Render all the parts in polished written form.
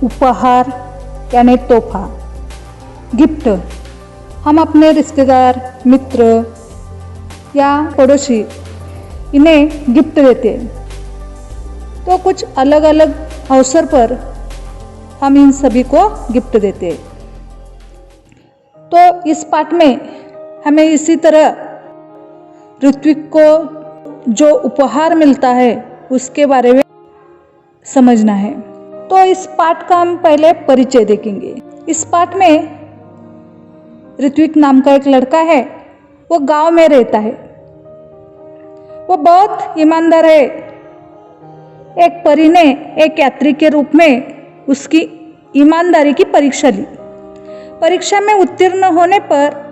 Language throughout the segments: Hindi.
उपहार यानी तोहफा, गिफ्ट। हम अपने रिश्तेदार, मित्र या पड़ोसी इन्हें गिफ्ट देते हैं। तो कुछ अलग अलग अवसर पर हम इन सभी को गिफ्ट देते हैं। तो इस पाठ में हमें इसी तरह ऋत्विक को जो उपहार मिलता है उसके बारे में समझना है। तो इस पाठ का हम पहले परिचय देखेंगे। इस पाठ में ऋत्विक नाम का एक लड़का है, वो गांव में रहता है। वो बहुत ईमानदार है। एक परी ने एक यात्री के रूप में उसकी ईमानदारी की परीक्षा ली। परीक्षा में उत्तीर्ण होने पर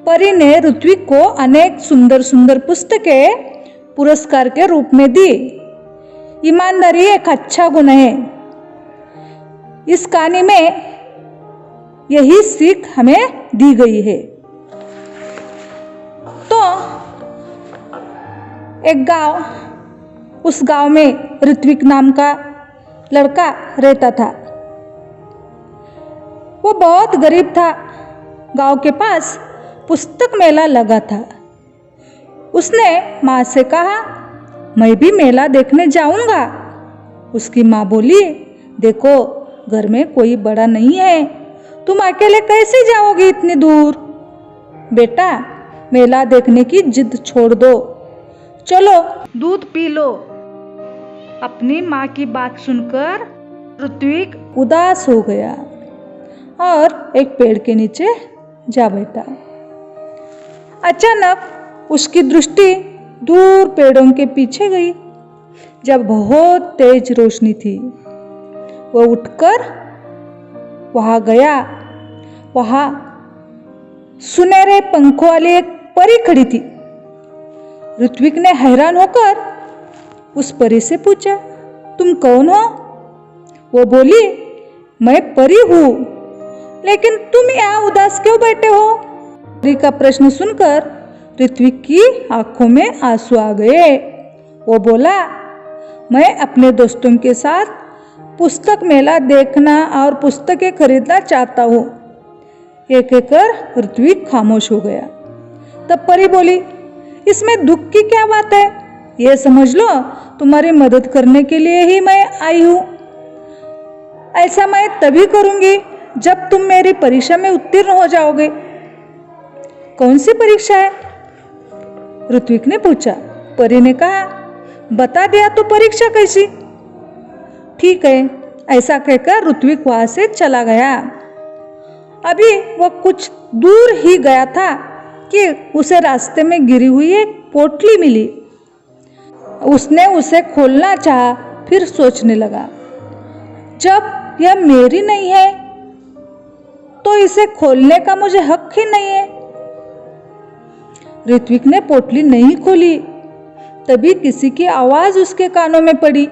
परी ने ऋत्विक को अनेक सुंदर सुंदर पुस्तकें पुरस्कार के रूप में दी। ईमानदारी एक अच्छा गुण है। इस कहानी में यही सीख हमें दी गई है। तो एक गांव, उस गांव में ऋत्विक नाम का लड़का रहता था। वो बहुत गरीब था। गांव के पास पुस्तक मेला लगा था। उसने माँ से कहा, मैं भी मेला देखने जाऊंगा। उसकी माँ बोली, देखो घर में कोई बड़ा नहीं है, तुम अकेले कैसे जाओगी इतनी दूर? बेटा, मेला देखने की जिद छोड़ दो, चलो दूध पी लो। अपनी माँ की बात सुनकर ऋत्विक उदास हो गया और एक पेड़ के नीचे जा बैठा। अचानक उसकी दृष्टि दूर पेड़ों के पीछे गई। जब बहुत तेज रोशनी थी, वो उठकर वहां गया। वहां सुनहरे पंखों वाली एक परी खड़ी थी। ऋत्विक ने हैरान होकर उस परी से पूछा, तुम कौन हो? वो बोली, मैं परी हूं, लेकिन तुम यहाँ उदास क्यों बैठे हो? परी का प्रश्न सुनकर ऋत्विक की आंखों में आंसू आ गए। वो बोला, मैं अपने दोस्तों के साथ पुस्तक मेला देखना और पुस्तकें खरीदना चाहता हूँ। ये कहकर ऋत्विक खामोश हो गया। तब परी बोली, इसमें दुख की क्या बात है? ये समझ लो, तुम्हारी मदद करने के लिए ही मैं आई हूँ। ऐसा मैं तभी करूँगी जब तुम मेरी परीक्षा में उत्तीर्ण हो जाओगे। कौन सी परीक्षा है? ऋत्विक ने पूछा। परी ने कहा, बता दिया तो परीक्षा कैसी? ठीक है, ऐसा कहकर ऋत्विक वहां से चला गया। अभी वह कुछ दूर ही गया था कि उसे रास्ते में गिरी हुई एक पोटली मिली। उसने उसे खोलना चाहा, फिर सोचने लगा, जब यह मेरी नहीं है तो इसे खोलने का मुझे हक ही नहीं है। ऋत्विक ने पोटली नहीं खोली। तभी किसी की आवाज उसके कानों में पड़ी,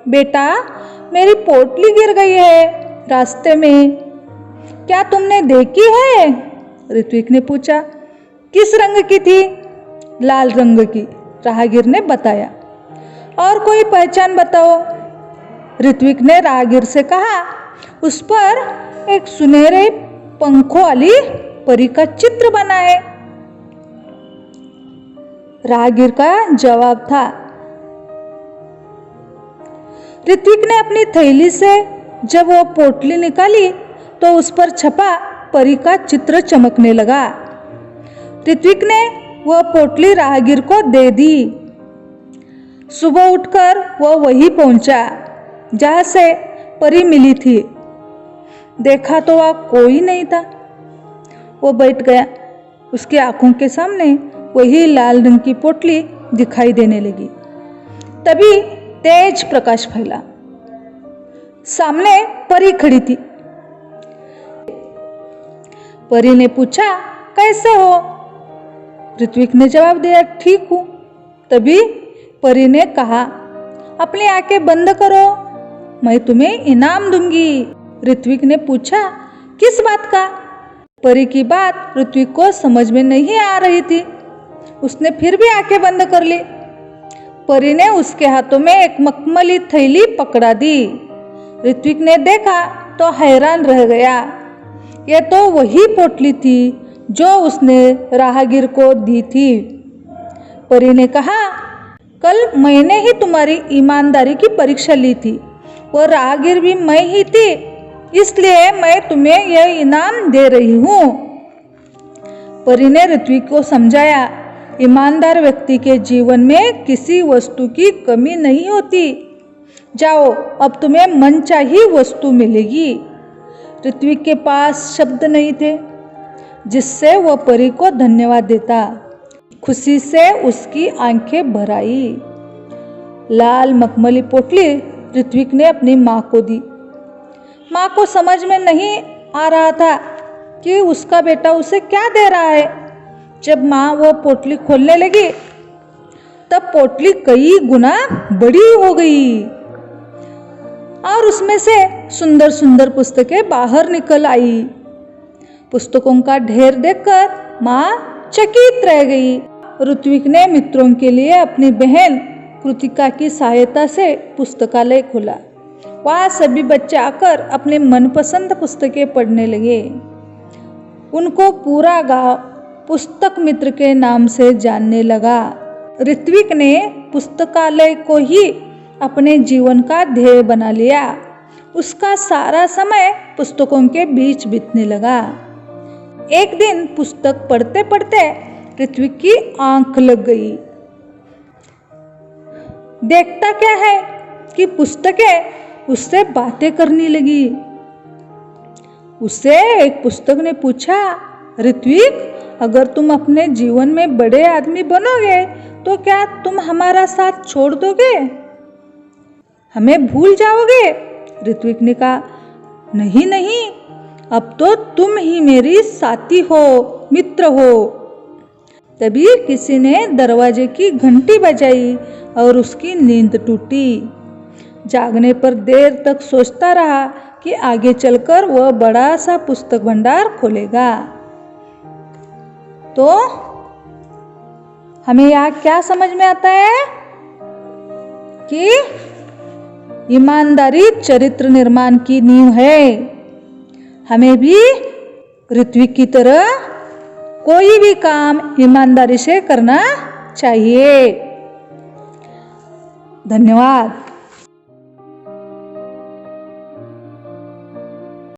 बेटा, मेरी पोटली गिर गई है रास्ते में, क्या तुमने देखी है? ऋत्विक ने पूछा। किस रंग की थी? लाल रंग की, राहगीर ने बताया। और कोई पहचान बताओ? ऋत्विक ने राहगीर से कहा। उस पर एक सुनहरे पंखों वाली परी का चित्र बना है। राहगीर का जवाब था। ऋत्विक ने अपनी थैली से जब वो पोटली निकाली तो उस पर छपा परी का चित्र चमकने लगा। ऋत्विक ने वह पोटली राहगीर को दे दी। सुबह उठकर वह वहीं पहुंचा जहां से परी मिली थी। देखा तो वह कोई नहीं था। वो बैठ गया। उसकी आंखों के सामने वही लाल रंग की पोटली दिखाई देने लगी। तभी तेज प्रकाश फैला। सामने परी खड़ी थी। परी ने पूछा, कैसे हो? ऋत्विक ने जवाब दिया, ठीक हूं। तभी परी ने कहा, अपनी आंखें बंद करो, मैं तुम्हें इनाम दूंगी। ऋत्विक ने पूछा, किस बात का? परी की बात ऋत्विक को समझ में नहीं आ रही थी। उसने फिर भी आंखें बंद कर ली। परी ने उसके हाथों में एक मखमली थैली पकड़ा दी। ऋत्विक ने देखा तो हैरान रह गया। ये तो वही पोटली थी जो उसने राहगीर को दी थी। परी ने कहा, कल मैंने ही तुम्हारी ईमानदारी की परीक्षा ली थी, वो राहगीर भी मैं ही थी, इसलिए मैं तुम्हें यह इनाम दे रही हूँ। परी ने ऋत्विक को समझाया, ईमानदार व्यक्ति के जीवन में किसी वस्तु की कमी नहीं होती। जाओ, अब तुम्हें मनचाही वस्तु मिलेगी। ऋत्विक के पास शब्द नहीं थे जिससे वह परी को धन्यवाद देता। खुशी से उसकी आंखें भर आई। लाल मखमली पोटली ऋत्विक ने अपनी माँ को दी। माँ को समझ में नहीं आ रहा था कि उसका बेटा उसे क्या दे रहा है। जब माँ वो पोटली खोलने लगी तब पोटली कई गुना बड़ी हो गई और उसमें से सुंदर सुंदर पुस्तकें बाहर निकल आई। पुस्तकों का ढेर देखकर माँ चकित रह गई। ऋत्विक ने मित्रों के लिए अपनी बहन कृतिका की सहायता से पुस्तकालय खोला। वहाँ सभी बच्चे आकर अपने मनपसंद पुस्तकें पढ़ने लगे। उनको पूरा गांव पुस्तक मित्र के नाम से जानने लगा। ऋत्विक ने पुस्तकालय को ही अपने जीवन का ध्येय बना लिया। उसका सारा समय पुस्तकों के बीच बीतने लगा। एक दिन पुस्तक पढ़ते पढ़ते ऋत्विक की आंख लग गई। देखता क्या है कि पुस्तकें उससे बातें करने लगी। उससे एक पुस्तक ने पूछा, ऋत्विक, अगर तुम अपने जीवन में बड़े आदमी बनोगे तो क्या तुम हमारा साथ छोड़ दोगे, हमें भूल जाओगे? ऋत्विक ने कहा, नहीं नहीं, अब तो तुम ही मेरी साथी हो, मित्र हो। तभी किसी ने दरवाजे की घंटी बजाई और उसकी नींद टूटी। जागने पर देर तक सोचता रहा कि आगे चलकर वह बड़ा सा पुस्तक भंडार खोलेगा। तो हमें यहाँ क्या समझ में आता है कि ईमानदारी चरित्र निर्माण की नींव है। हमें भी ऋत्विक की तरह कोई भी काम ईमानदारी से करना चाहिए। धन्यवाद।